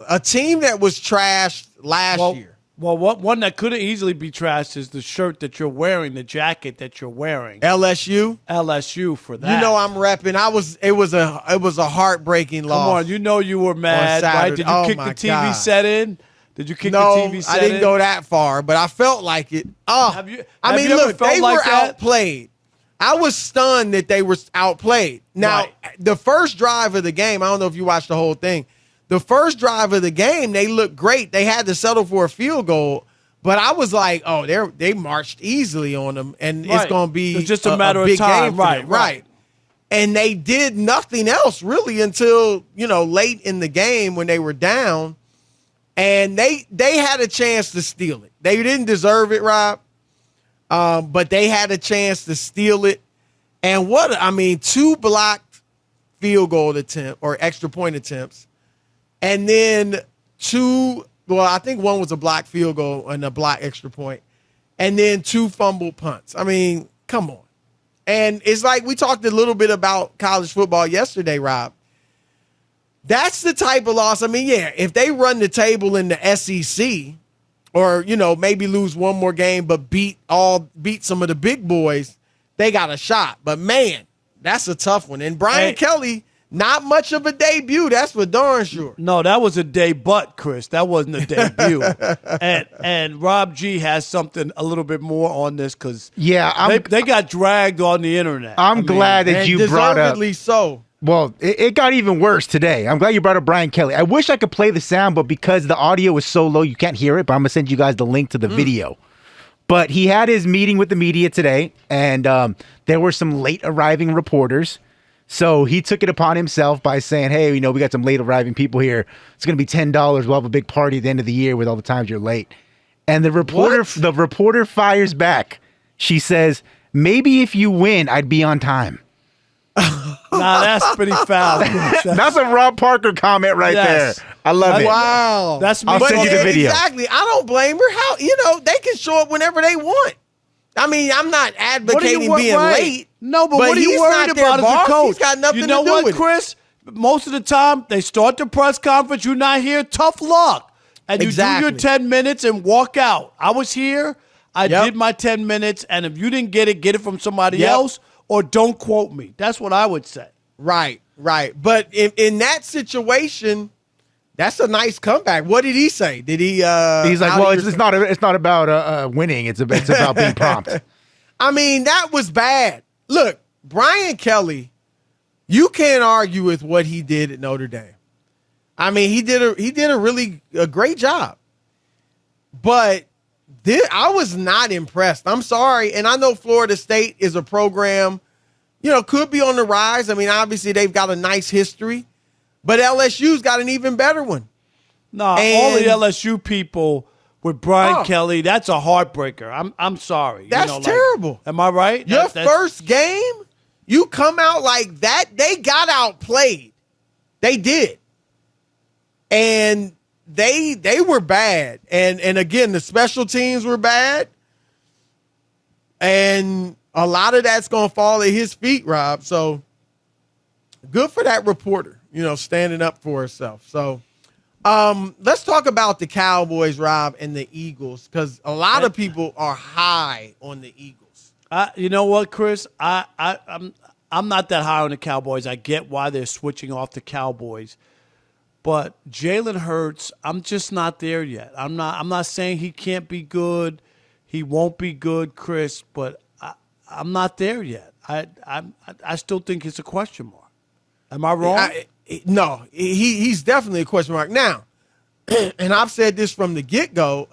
a team that was trashed last year. Well, one that could easily be trashed is the shirt that you're wearing, the jacket that you're wearing. LSU for that. You know I'm repping. It was a heartbearking loss. Come on, you know you were mad, right? Did you kick the TV set in? Did you kick the TV set in? I didn't go that far, but I felt like it. Have you look, they like were outplayed. I was stunned that they were outplayed. Now, the first drive of the game, I don't know if you watched the whole thing. The first drive of the game, they looked great. They had to settle for a field goal, but I was like, oh, they marched easily on them, and it's going to be just a matter of time. Right. And they did nothing else really until, late in the game when they were down, and they had a chance to steal it. They didn't deserve it, Rob, but they had a chance to steal it. And 2 blocked field goal attempt or extra point attempts. And then I think one was a blocked field goal and a blocked extra point. And then 2 fumbled punts. I mean, come on. And it's like we talked a little bit about college football yesterday, Rob. That's the type of loss. I mean, yeah, if they run the table in the SEC or, maybe lose one more game but beat some of the big boys, they got a shot. But, man, that's a tough one. And Brian Kelly, not much of a debut. That's for darn sure. No, that was a debut, Chris. That wasn't a debut. and Rob G has something a little bit more on this because they got dragged on the internet. I'm glad that you brought up. Deservedly so. Well, it got even worse today. I'm glad you brought up Brian Kelly. I wish I could play the sound, but because the audio is so low, you can't hear it. But I'm going to send you guys the link to the video. But he had his meeting with the media today, and there were some late arriving reporters. So he took it upon himself by saying, hey, we got some late arriving people here. It's going to be $10. We'll have a big party at the end of the year with all the times you're late. And the reporter fires back. She says, maybe if you win, I'd be on time. Nah, that's pretty foul. That's a Rob Parker comment there. I love it. Wow. I'll send you the video. Exactly. I don't blame her. How, they can show up whenever they want. I mean, I'm not advocating being late. No, but what are you worried about as a coach? He's got nothing to do You know what, with Chris? Most of the time, they start the press conference. You're not here. Tough luck. And you do your 10 minutes and walk out. I was here. I did my 10 minutes. And if you didn't get it from somebody else or don't quote me. That's what I would say. Right. But in that situation, that's a nice comeback. What did he say? Did he? He's like, well, it's not about winning. It's about being prompt. I mean, that was bad. Look, Brian Kelly, you can't argue with what he did at Notre Dame. I mean, he did a great job. But I was not impressed. I'm sorry, and I know Florida State is a program, could be on the rise. I mean, obviously they've got a nice history. But LSU's got an even better one. No, all the LSU people with Brian Kelly, that's a heartbreaker. I'm sorry. That's terrible. Am I right? Your first game, you come out like that, they got outplayed. They did. And they were bad. And again, the special teams were bad. And a lot of that's going to fall at his feet, Rob. So good for that reporter. Standing up for herself. So let's talk about the Cowboys, Rob, and the Eagles, because a lot of people are high on the Eagles. You know what, Chris? I'm not that high on the Cowboys. I get why they're switching off the Cowboys. But Jalen Hurts, I'm just not there yet. I'm not saying he can't be good. He won't be good, Chris, but I'm not there yet. I still think it's a question mark. Am I wrong? No, he's definitely a question mark. Now, and I've said this from the get-go,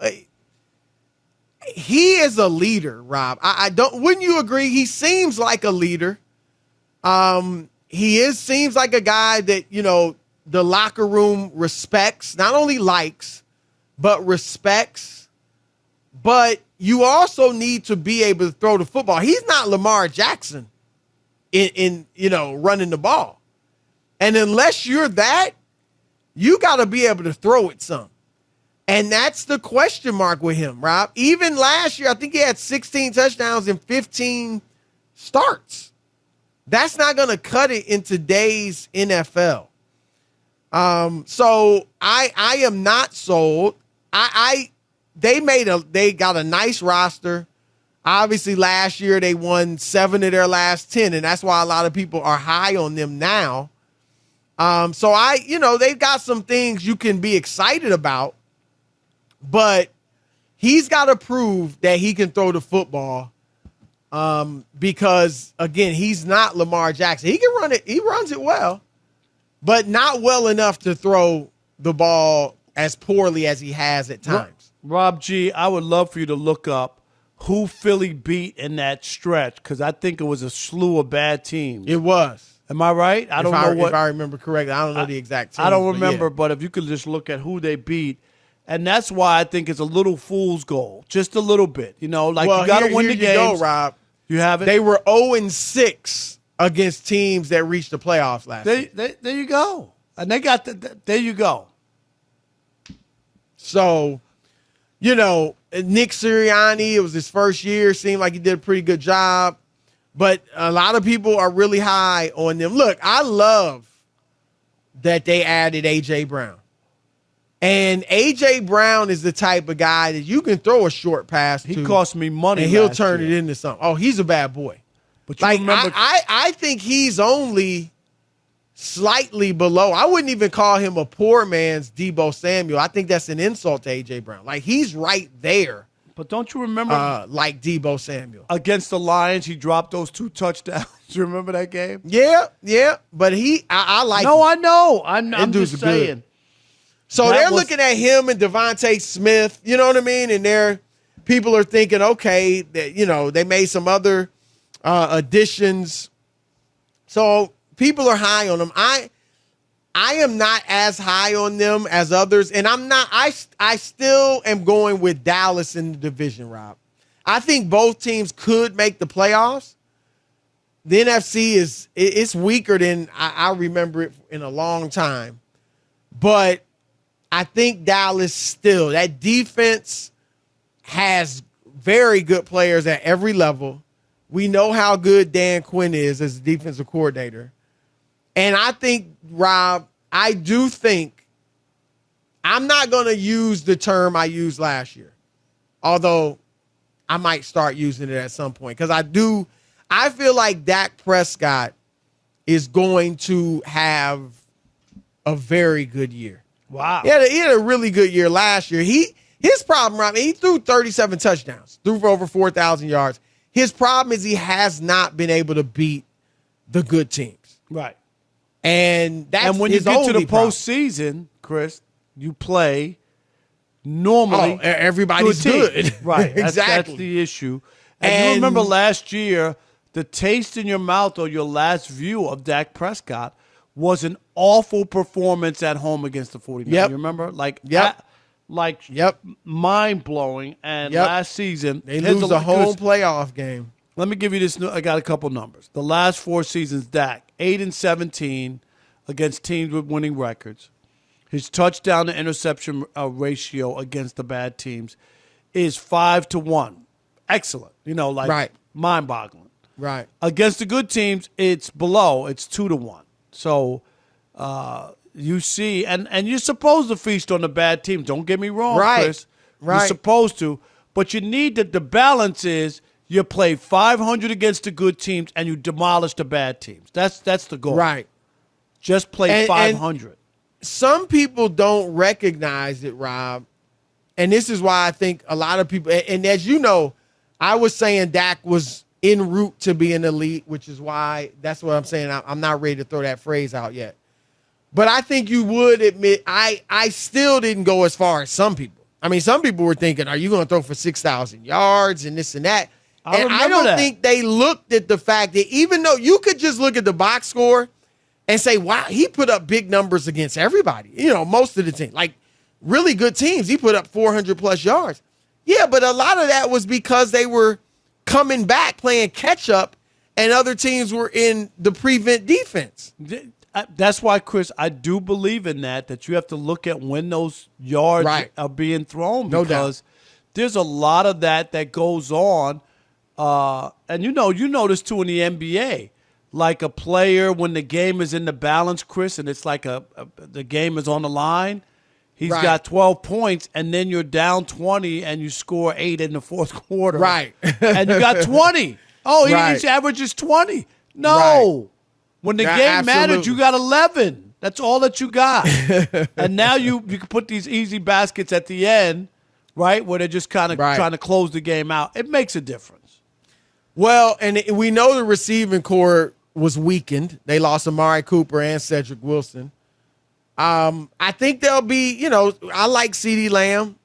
he is a leader, Rob. Wouldn't you agree? He seems like a leader. Seems like a guy that, the locker room respects, not only likes, but respects. But you also need to be able to throw the football. He's not Lamar Jackson in running the ball. And unless you're that, you got to be able to throw it some. And that's the question mark with him, Rob. Even last year, I think he had 16 touchdowns and 15 starts. That's not going to cut it in today's NFL. So I am not sold. They got a nice roster. Obviously, last year they won 7 of their last 10, and that's why a lot of people are high on them now. So they've got some things you can be excited about, but he's got to prove that he can throw the football. Because again, he's not Lamar Jackson. He can run it. He runs it well, but not well enough to throw the ball as poorly as he has at times. Rob G, I would love for you to look up who Philly beat in that stretch, because I think it was a slew of bad teams. It was. Am I right? I don't know what. If I remember correctly, I don't know the exact team. I don't remember, but if you could just look at who they beat. And that's why I think it's a little fool's goal, just a little bit. You know, like you got to win the games. Here you go, Rob. You have it. They were 0-6 against teams that reached the playoffs last year. There you go. And they got there you go. So, Nick Sirianni, it was his first year. Seemed like he did a pretty good job. But a lot of people are really high on them. Look, I love that they added A.J. Brown. And A.J. Brown is the type of guy that you can throw a short pass to. He cost me money and he'll turn it into something. Oh, he's a bad boy. But remember, I think he's only slightly below. I wouldn't even call him a poor man's Deebo Samuel. I think that's an insult to A.J. Brown. Like, he's right there. But don't you remember? Like Deebo Samuel. Against the Lions, he dropped those 2 touchdowns. You remember that game? Yeah. But I like him. I know. I'm just saying. Good. So they're looking at him and Devontae Smith, you know what I mean? And people are thinking, okay, that they made some other additions. So people are high on them. I am not as high on them as others, and I'm not. I still am going with Dallas in the division, Rob. I think both teams could make the playoffs. The NFC it's weaker than I remember it in a long time, but I think Dallas still, that defense has very good players at every level. We know how good Dan Quinn is as a defensive coordinator. And I think, Rob, I'm not going to use the term I used last year, although I might start using it at some point, because I feel like Dak Prescott is going to have a very good year. Wow. He had a really good year last year. His problem, Rob, he threw 37 touchdowns, threw for over 4,000 yards. His problem is he has not been able to beat the good teams. Right. And when you get to the postseason, Chris, you play normally. Oh, everybody's good. Right. Exactly. That's the issue. And you remember last year, the taste in your mouth or your last view of Dak Prescott was an awful performance at home against the 49ers. Yep. You remember? Yep. Mind-blowing. And last season, they lose a home playoff game. Let me give you this. I got a couple numbers. The last 4 seasons, Dak, 8-17 against teams with winning records. His touchdown to interception ratio against the bad teams is 5-1. Excellent. Right. Mind-boggling. Right. Against the good teams, it's below. It's 2-1. So you see, and you're supposed to feast on the bad team. Don't get me wrong, right. Chris. Right. You're supposed to. But you need the balance is you play 500 against the good teams and you demolish the bad teams. That's the goal. Right. Just play 500. Some people don't recognize it, Rob. And this is why I think a lot of people, and as you know, I was saying Dak was en route to be an elite, which is why that's what I'm saying. I'm not ready to throw that phrase out yet. But I think you would admit I still didn't go as far as some people. I mean, some people were thinking, are you going to throw for 6,000 yards and this and that? I don't think they looked at the fact that even though you could just look at the box score and say, wow, he put up big numbers against everybody, most of the team, like really good teams. He put up 400 plus yards. Yeah, but a lot of that was because they were coming back playing catch up and other teams were in the prevent defense. That's why, Chris, I do believe in that you have to look at when those yards are being thrown, because there's a lot of that goes on. And you know this too in the NBA. like a player when the game is in the balance, Chris, and it's like the game is on the line. He's Right. got 12 points, and then you're down 20, and you score 8 in the fourth quarter. Right. And you got 20. Oh, Right. his average is 20. No. Right. When the Yeah, game mattered, absolutely. you got 11. That's all that you got. And now you can put these easy baskets at the end, right, where they're just kind of Right. trying to close the game out. It makes a difference. Well, and we know the receiving core was weakened. They lost Amari Cooper and Cedric Wilson. I think they'll be, I like CeeDee Lamb,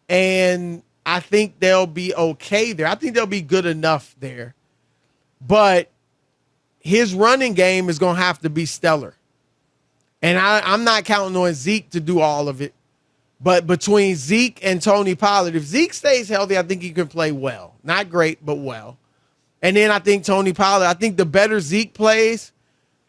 and I think they'll be okay there. I think they'll be good enough there. But his running game is going to have to be stellar. And I'm not counting on Zeke to do all of it. But between Zeke and Tony Pollard, if Zeke stays healthy, I think he can play well. Not great, but well. And then I think Tony Pollard, I think the better Zeke plays,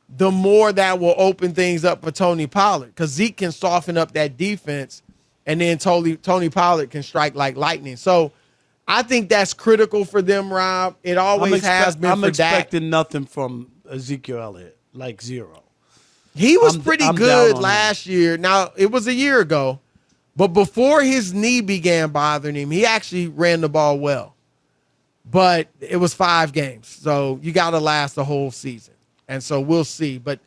the more that will open things up for Tony Pollard. Because Zeke can soften up that defense, and then Tony Pollard can strike like lightning. So I think that's critical for them, Rob. It always has been I'm for Dak. expecting nothing from Ezekiel Elliott, like zero. He was I'm pretty down good on last year. Now, it was a year ago. But before his knee began bothering him, he actually ran the ball well. But it was 5 games. So you got to last the whole season. And so we'll see. But